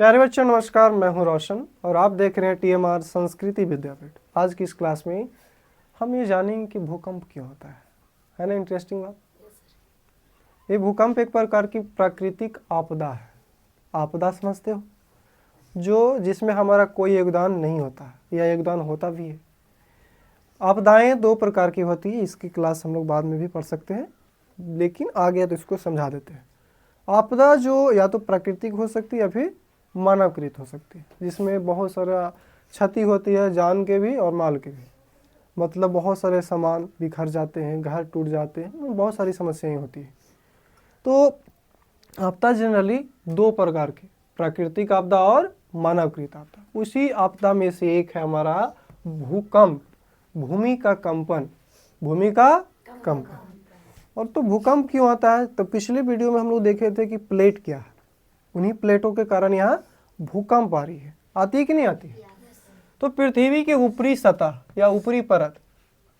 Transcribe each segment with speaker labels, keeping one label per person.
Speaker 1: प्यारे बच्चों नमस्कार, मैं हूं रोशन और आप देख रहे हैं TMR संस्कृति विद्यापीठ। आज की इस क्लास में हम ये जानेंगे कि भूकंप क्यों होता है ना। इंटरेस्टिंग बात। ये भूकंप एक प्रकार की प्राकृतिक आपदा है। आपदा समझते हो, जो जिसमें हमारा कोई योगदान नहीं होता या योगदान होता भी है। आपदाएं दो प्रकार की होती है, इसकी क्लास हम लोग बाद में भी पढ़ सकते हैं, लेकिन आगे तो इसको समझा देते हैं। आपदा जो या तो प्राकृतिक हो सकती है या फिर मानवकृत हो सकती है, जिसमें बहुत सारा क्षति होती है, जान के भी और माल के भी। मतलब बहुत सारे सामान बिखर जाते हैं, घर टूट जाते हैं, बहुत सारी समस्याएं होती हैं। तो आपदा जनरली दो प्रकार की, प्राकृतिक आपदा और मानवकृत आपदा। उसी आपदा में से एक है हमारा भूकंप, भूमि का कंपन, भूमि का कंपन। और तो भूकंप क्यों आता है, तो पिछले वीडियो में हम लोग देखे थे कि प्लेट क्या है। उन्हीं प्लेटों के कारण यहाँ भूकंप आ रही है। आती है कि नहीं आती है? तो पृथ्वी के ऊपरी सतह या ऊपरी परत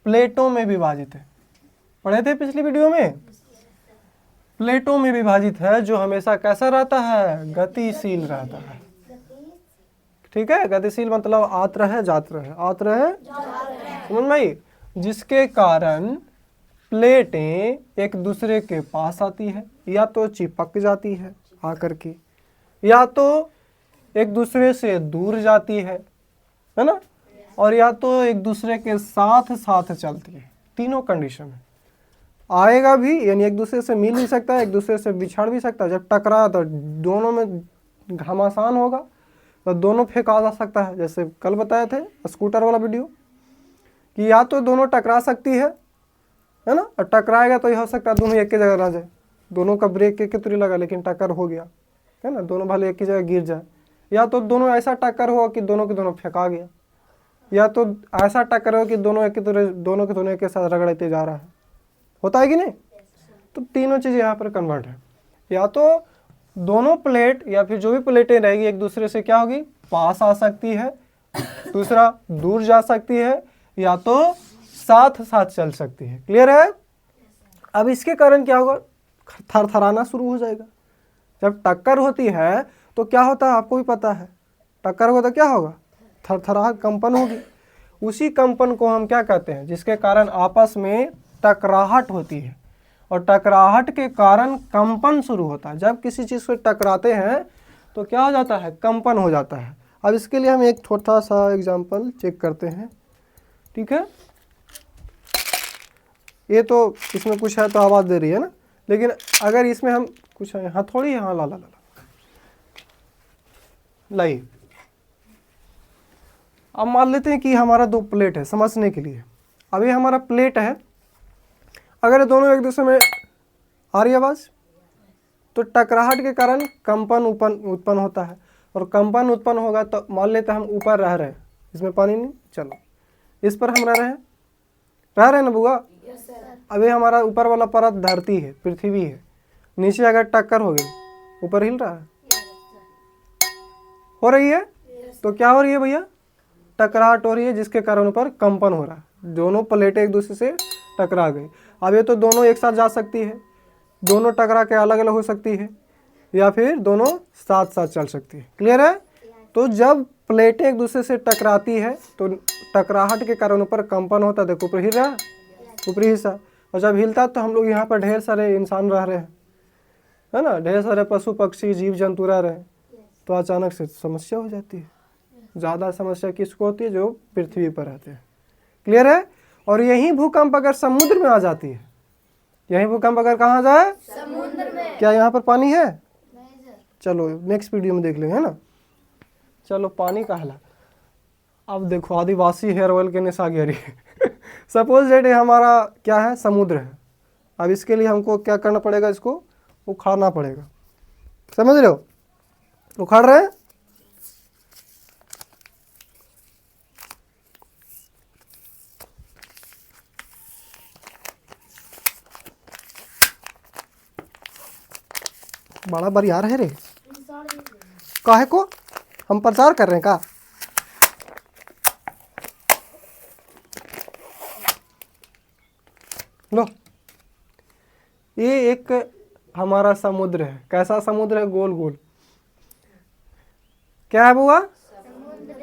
Speaker 1: प्लेटों में विभाजित है। पढ़े थे पिछली वीडियो में। प्लेटों में विभाजित है, जो हमेशा कैसा रहता है, गतिशील रहता है। ठीक है, गतिशील मतलब आत रहे जात रहे, आत रहे समझ में आई? जिसके कारण प्लेटें एक दूसरे के पास आती है, या तो चिपक जाती है आकर के, या तो एक दूसरे से दूर जाती है ना, और या तो एक दूसरे के साथ साथ चलती है। तीनों कंडीशन है। आएगा भी, यानी एक दूसरे से मिल भी सकता है, एक दूसरे से बिछड़ भी सकता है। जब टकरा तो दोनों में घमासान होगा तो दोनों फेंका जा सकता है। जैसे कल बताए थे स्कूटर वाला वीडियो कि या तो दोनों टकरा सकती है ना, और टकराएगा तो यह हो सकता है दोनों एक ही जगह रह जाए। दोनों का ब्रेक एक ही लगा लेकिन टक्कर हो गया है ना, दोनों भले एक ही जगह गिर जाए। या तो दोनों ऐसा टक्कर हो कि दोनों के दोनों फेंका गया, या तो ऐसा टक्कर हो कि दोनों के दोनों एक साथ रगड़ते जा रहा है। होता है कि नहीं? तो तीनों चीज़ यहाँ पर कन्वर्ट है। या तो दोनों प्लेट या फिर जो भी प्लेटें रहेगी एक दूसरे से क्या होगी, पास आ सकती है, दूसरा दूर जा सकती है, या तो साथ साथ चल सकती है। क्लियर है? अब इसके कारण क्या होगा, थरथराना शुरू हो जाएगा। जब टक्कर होती है तो क्या होता है, आपको भी पता है। टक्कर होगा तो क्या होगा, थरथराहट, कंपन होगी। उसी कंपन को हम क्या कहते हैं, जिसके कारण आपस में टकराहट होती है, और टकराहट के कारण कंपन शुरू होता है। जब किसी चीज़ से टकराते हैं तो क्या हो जाता है, कंपन हो जाता है। अब इसके लिए हम एक छोटा सा एग्जाम्पल चेक करते हैं। ठीक है, ये तो इसमें कुछ है तो आवाज़ दे रही है ना, लेकिन अगर इसमें हम कुछ है, हथौड़ी, हाँ ला ला ला लाइए। अब मान लेते हैं कि हमारा दो प्लेट है, समझने के लिए। अभी हमारा प्लेट है, अगर दोनों एक दूसरे में आ रही आवाज़ तो टकराहट के कारण कंपन उत्पन्न होता है। और कंपन उत्पन्न होगा तो मान लेते हैं हम ऊपर रह रहे हैं, इसमें पानी नहीं, चलो इस पर हम रह रहे हैं ना बुआ। अभी हमारा ऊपर वाला परत धरती है, पृथ्वी है। नीचे अगर टक्कर हो गई, ऊपर हिल रहा है, हो रही है। तो क्या हो रही है भैया, टकराहट हो रही है, जिसके कारण ऊपर कंपन हो रहा है। दोनों प्लेटें एक दूसरे से टकरा गई। अब ये तो दोनों एक साथ जा सकती है, दोनों टकरा के अलग अलग हो सकती है, या फिर दोनों साथ साथ चल सकती है। क्लियर है? तो जब प्लेटें एक दूसरे से टकराती है तो टकराहट के कारण ऊपर कंपन होता है। देखो ऊपर हिल रहा है, ऊपरी हिस्सा। और जब हिलता है तो हम लोग यहाँ पर ढेर सारे इंसान रह रहे हैं, है ना, ढेर सारे पशु पक्षी जीव जंतु रह रहे हैं, तो अचानक से समस्या हो जाती है। ज़्यादा समस्या किसको होती है, जो पृथ्वी पर रहते हैं। क्लियर है? और यही भूकंप अगर समुद्र में आ जाती है, यही भूकंप अगर कहाँ जाए, समुद्र में। क्या यहाँ पर पानी है? नहीं। चलो नेक्स्ट वीडियो में देख लेंगे, है ना। चलो पानी का हला। अब देखो आदिवासी हेयर ऑयल के निशा गिरी सपोज दैट हमारा क्या है, समुद्र है। अब इसके लिए हमको क्या करना पड़ेगा, इसको उखाड़ना पड़ेगा। समझ रहे हो, उखाड़ रहे हैं। बड़ा बरियार है रे, काहे को हम प्रचार कर रहे हैं का? लो, ये एक हमारा समुद्र है। कैसा समुद्र है, गोल गोल। क्या है बुआ?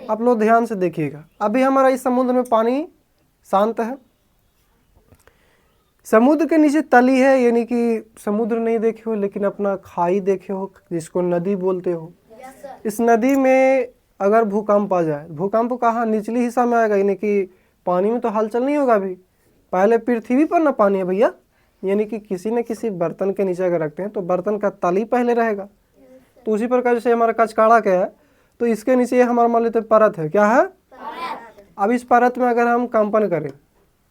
Speaker 1: आप लोग ध्यान से देखिएगा। अभी हमारा इस समुद्र में पानी शांत है, समुद्र के नीचे तली है, यानी कि समुद्र नहीं देखे हो लेकिन अपना खाई देखे हो, जिसको नदी बोलते हो। इस नदी में अगर भूकंप आ जाए, भूकंप कहाँ? निचली हिस्सा में आएगा, यानी कि पानी में तो हलचल नहीं होगा। अभी पहले पृथ्वी पर ना पानी है भैया, यानी कि किसी न किसी बर्तन के नीचे अगर रखते हैं तो बर्तन का तली पहले रहेगा। तो उसी प्रकार जैसे हमारा कचकाड़ा क्या है, तो इसके नीचे हमारा मान लेते परत है। क्या है? अब इस परत में अगर हम कंपन करें,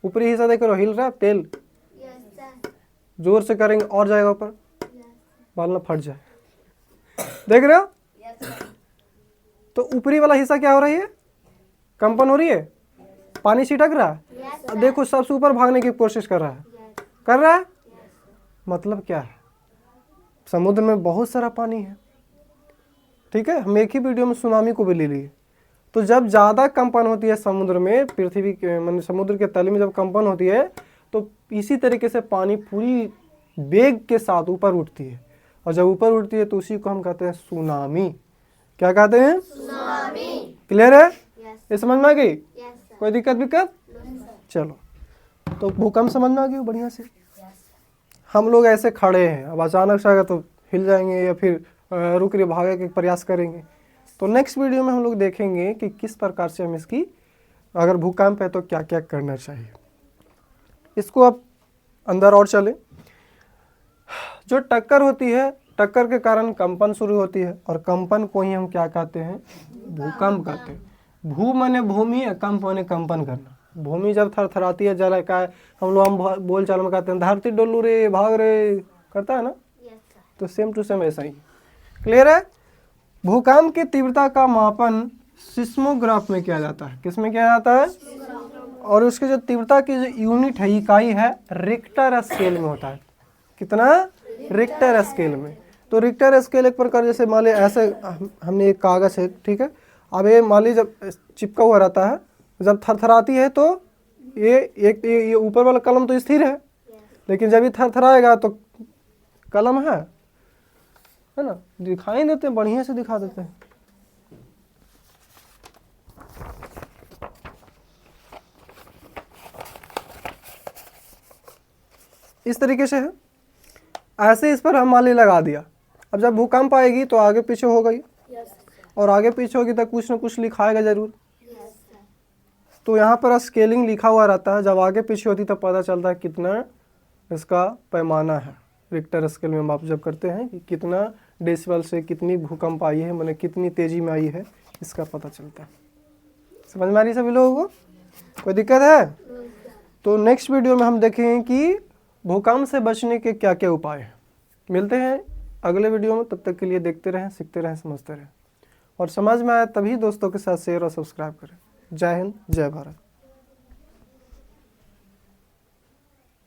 Speaker 1: ऊपरी हिस्सा देख रहे हो हिल रहा है, तेल जोर से करेंगे और जाएगा ऊपर, बाल ना फट जाए, देख रहे हो? तो ऊपरी वाला हिस्सा क्या हो रही है? कंपन हो रही है, पानी छिटक रहा है। अब देखो सबसे ऊपर भागने की कोशिश कर रहा है, कर रहा है। मतलब क्या है? समुद्र में बहुत सारा पानी है, ठीक है। हम एक ही वीडियो में सुनामी को भी ले लिए। तो जब ज़्यादा कंपन होती है समुद्र में, पृथ्वी के मतलब समुद्र के तल में जब कंपन होती है, तो इसी तरीके से पानी पूरी वेग के साथ ऊपर उठती है, और जब ऊपर उठती है तो उसी को हम कहते हैं सुनामी। क्या कहते हैं? सुनामी। क्लियर है? ये समझ में आ गई? कोई दिक्कत? चलो, तो भूकंप समझ में आ गई बढ़िया से। हम लोग ऐसे खड़े हैं, अब अचानक से आएगा तो हिल जाएंगे या फिर रुक के भागने के प्रयास करेंगे। तो नेक्स्ट वीडियो में हम लोग देखेंगे कि किस प्रकार से हम इसकी, अगर भूकंप है तो क्या क्या करना चाहिए। इसको अब अंदर और चले। जो टक्कर होती है, टक्कर के कारण कंपन शुरू होती है, और कंपन को ही हम क्या कहते हैं? भूकंप कहते हैं। भू माने भूमि, कंप माने कंपन करना। भूमि जब थरथराती है, जला का हम लोग बोल चाल में कहते हैं धरती डोलू रे, भाग रे, करता है ना। तो सेम टू सेम ऐसा ही। क्लियर है? भूकंप की तीव्रता का मापन सिस्मोग्राफ में किया जाता है। किस में किया जाता है? और उसकी जो तीव्रता की जो यूनिट है, इकाई है, रिक्टर स्केल में होता है। कितना? रिक्टर स्केल में। तो रिक्टर स्केल एक प्रकार जैसे मान ली ऐसे हमने एक कागज है, ठीक है। अब ये मान ली जब चिपका हुआ रहता है, जब थरथराती है तो ये ऊपर वाला कलम तो स्थिर है, लेकिन जब ये थरथराएगा तो कलम है ना, दिखाई देते हैं, बढ़िया से दिखा देते हैं। इस तरीके से है। ऐसे इस पर हम माली लगा दिया। अब जब भूकंप आएगी तो आगे पीछे होगा ही, और आगे पीछे होगी तो कुछ ना कुछ लिखाएगा जरूर। तो यहाँ पर स्केलिंग लिखा हुआ रहता है। जब आगे पीछे होती तब पता चलता है कितना इसका पैमाना है। रिक्टर स्केल में माप जब करते हैं कि कितना डेसिबल से कितनी भूकंप आई है, मैंने कितनी तेजी में आई है, इसका पता चलता है। समझ में आ रही सभी लोगों को? कोई दिक्कत है? तो नेक्स्ट वीडियो में हम देखेंगे कि भूकंप से बचने के क्या क्या उपाय हैं। मिलते हैं अगले वीडियो में। तब तक के लिए देखते रहें, सीखते रहें, समझते रहें, और समझ में आया तभी दोस्तों के साथ शेयर और सब्सक्राइब करें। जय हिंद, जय भारत।